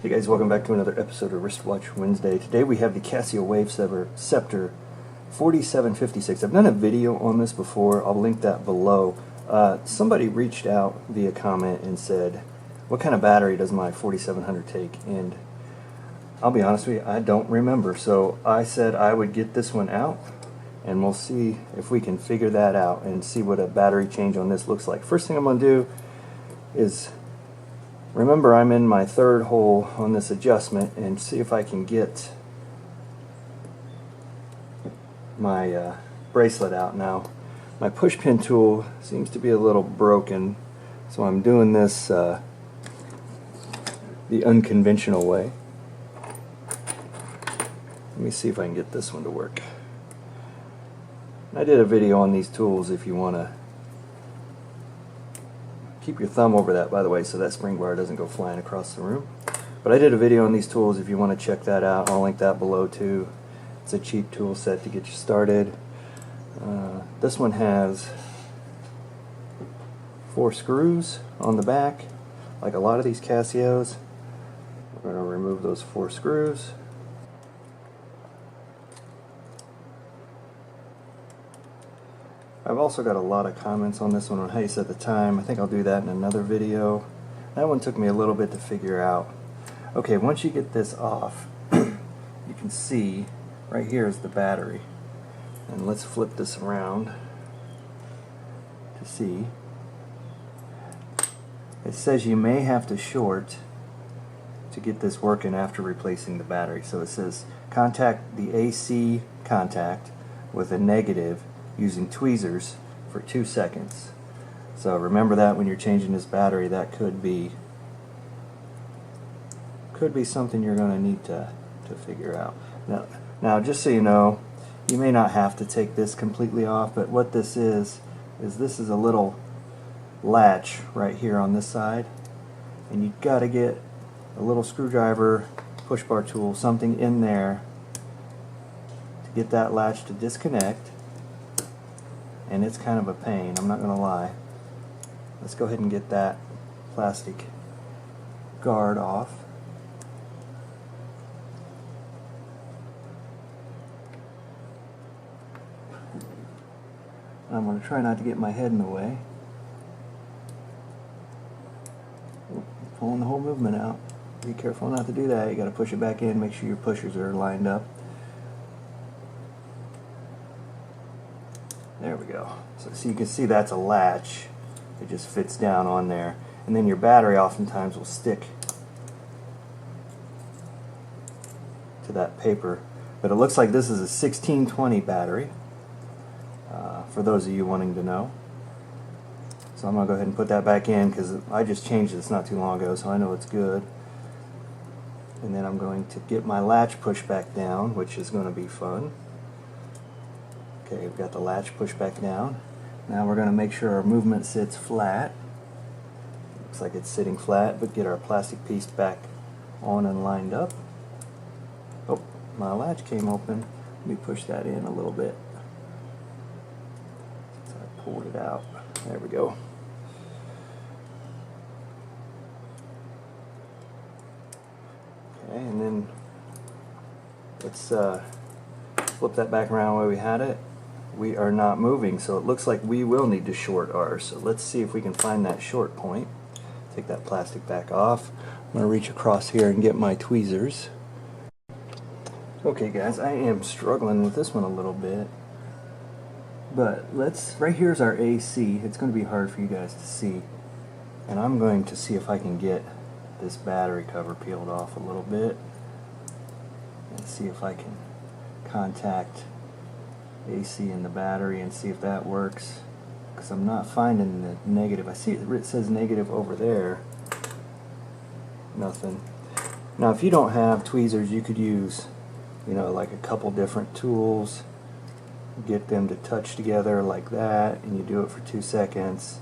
Hey guys, welcome back to another episode of Wristwatch Wednesday. Today we have the Casio Wavesaver Scepter 4756. I've done a video on this before. I'll link that below. Somebody reached out via comment and said, what kind of battery does my 4700 take? And I'll be honest with you, I don't remember. So I said I would get this one out and we'll see if we can figure that out and see what a battery change on this looks like. First thing I'm going to do is remember I'm in my third hole on this adjustment and see if I can get my bracelet out now. My push pin tool seems to be a little broken, so I'm doing this the unconventional way. Let me see if I can get this one to work. I did a video on these tools if you want to keep your thumb over that, by the way, so that spring bar doesn't go flying across the room. But I did a video on these tools if you want to check that out. I'll link that below too. It's a cheap tool set to get you started. This one has 4 screws on the back, like a lot of these Casios. We're going to remove those 4 screws. I've also got a lot of comments on this one on how you set the time. I think I'll do that in another video. That one took me a little bit to figure out. Okay, once you get this off, you can see right here is the battery. And let's flip this around to see. It says you may have to short to get this working after replacing the battery. So it says contact the AC contact with a negative using tweezers for 2 seconds. So remember that when you're changing this battery, that could be something you're going to need to figure out. Now just so you know, you may not have to take this completely off, but what this is this is a little latch right here on this side, and you've got to get a little screwdriver, push bar tool, something in there to get that latch to disconnect. And it's kind of a pain, I'm not going to lie. Let's go ahead and get that plastic guard off. I'm going to try not to get my head in the way. Pulling the whole movement out. Be careful not to do that. You got to push it back in, make sure your pushers are lined up. There we go. So you can see that's a latch. It just fits down on there. And then your battery oftentimes will stick to that paper. But it looks like this is a 1620 battery, for those of you wanting to know. So I'm going to go ahead and put that back in because I just changed this not too long ago, so I know it's good. And then I'm going to get my latch pushed back down, which is going to be fun. Okay, we've got the latch pushed back down. Now we're going to make sure our movement sits flat. Looks like it's sitting flat, but get our plastic piece back on and lined up. Oh, my latch came open. Let me push that in a little bit. So I pulled it out. There we go. Okay, and then let's flip that back around where we had it. We are not moving, so it looks like we will need to short ours. So let's see if we can find that short point. Take that plastic back off. I'm going to reach across here and get my tweezers. Okay guys, I am struggling with this one a little bit. But right here's our AC. It's going to be hard for you guys to see. And I'm going to see if I can get this battery cover peeled off a little bit. And see if I can contact AC in the battery and see if that works, because I'm not finding the negative. I see it says negative over there. Nothing. Now if you don't have tweezers, you could use, like a couple different tools, get them to touch together like that, and you do it for 2 seconds,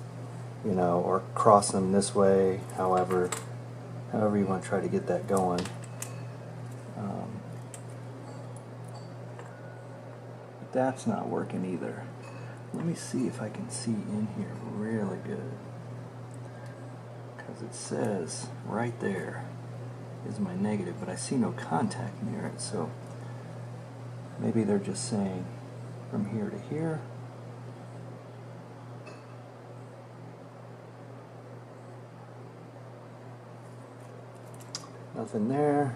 or cross them this way, however you want to try to get that going. That's not working either. Let me see if I can see in here really good, because it says right there is my negative, but I see no contact near it, so maybe they're just saying from here to here. Nothing there.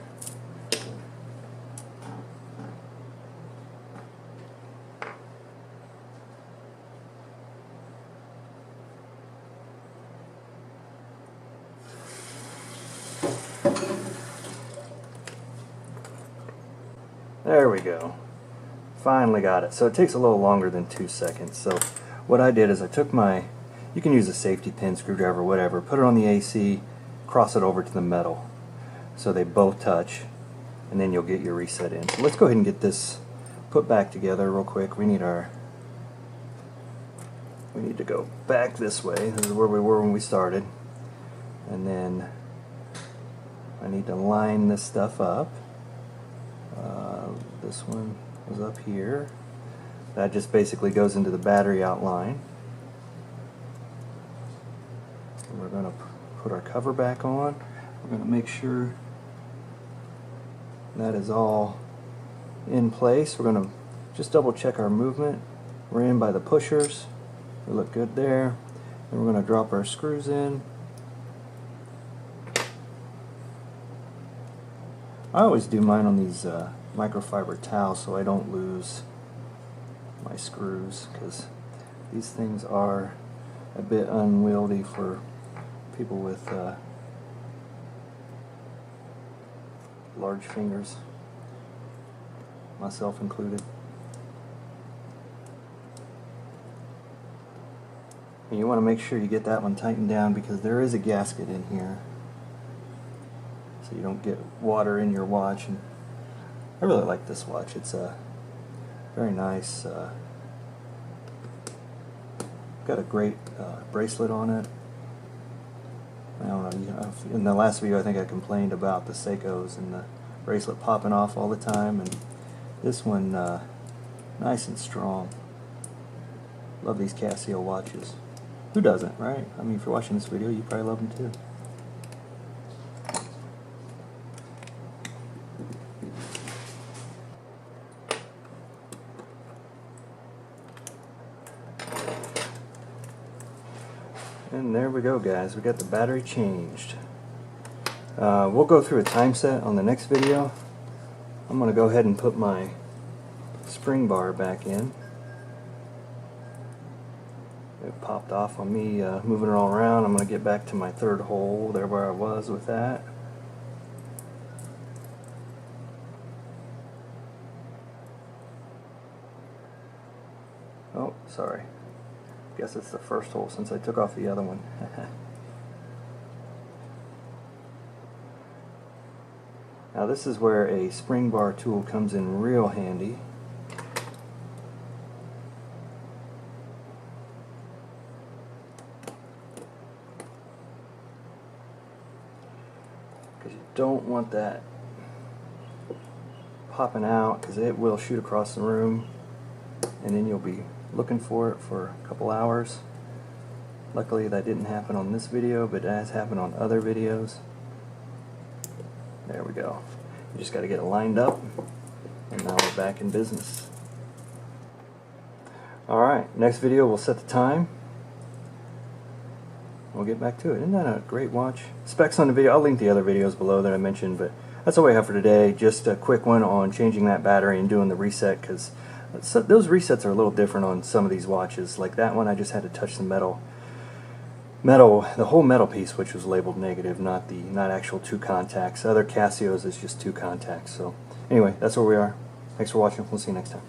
There we go. Finally got it. So it takes a little longer than 2 seconds. So what I did is I took my, you can use a safety pin, screwdriver, whatever, put it on the AC, cross it over to the metal so they both touch, and then you'll get your reset in. So let's go ahead and get this put back together real quick. We need to go back this way. This is where we were when we started. And then I need to line this stuff up. This one was up here. That just basically goes into the battery outline. And we're going to put our cover back on. We're going to make sure that is all in place. We're going to just double check our movement. We're in by the pushers. We look good there. And we're going to drop our screws in. I always do mine on these microfiber towels so I don't lose my screws, because these things are a bit unwieldy for people with large fingers, myself included. And you want to make sure you get that one tightened down, because there is a gasket in here, so you don't get water in your watch. And I really like this watch. It's a very nice, got a great bracelet on it. I don't know, in the last video I think I complained about the Seikos and the bracelet popping off all the time, and this one nice and strong. Love these Casio watches. Who doesn't, right? I mean, if you're watching this video, you probably love them too. And there we go, guys. We got the battery changed. We'll go through a time set on the next video. I'm going to go ahead and put my spring bar back in. It popped off on me moving it all around. I'm going to get back to my third hole there where I was with that. Oh, sorry. Guess it's the first hole since I took off the other one. Now this is where a spring bar tool comes in real handy. Because you don't want that popping out, because it will shoot across the room and then you'll be looking for it for a couple hours. Luckily that didn't happen on this video, but it has happened on other videos. There we go. You just got to get it lined up, and now we're back in business. Alright, next video we'll set the time. We'll get back to it. Isn't that a great watch? Specs on the video, I'll link the other videos below that I mentioned, but that's all we have for today. Just a quick one on changing that battery and doing the reset, because those resets are a little different on some of these watches. Like that one, I just had to touch the the whole metal piece, which was labeled negative, not actual 2 contacts. Other Casios is just 2 contacts. So anyway, that's where we are. Thanks for watching. We'll see you next time.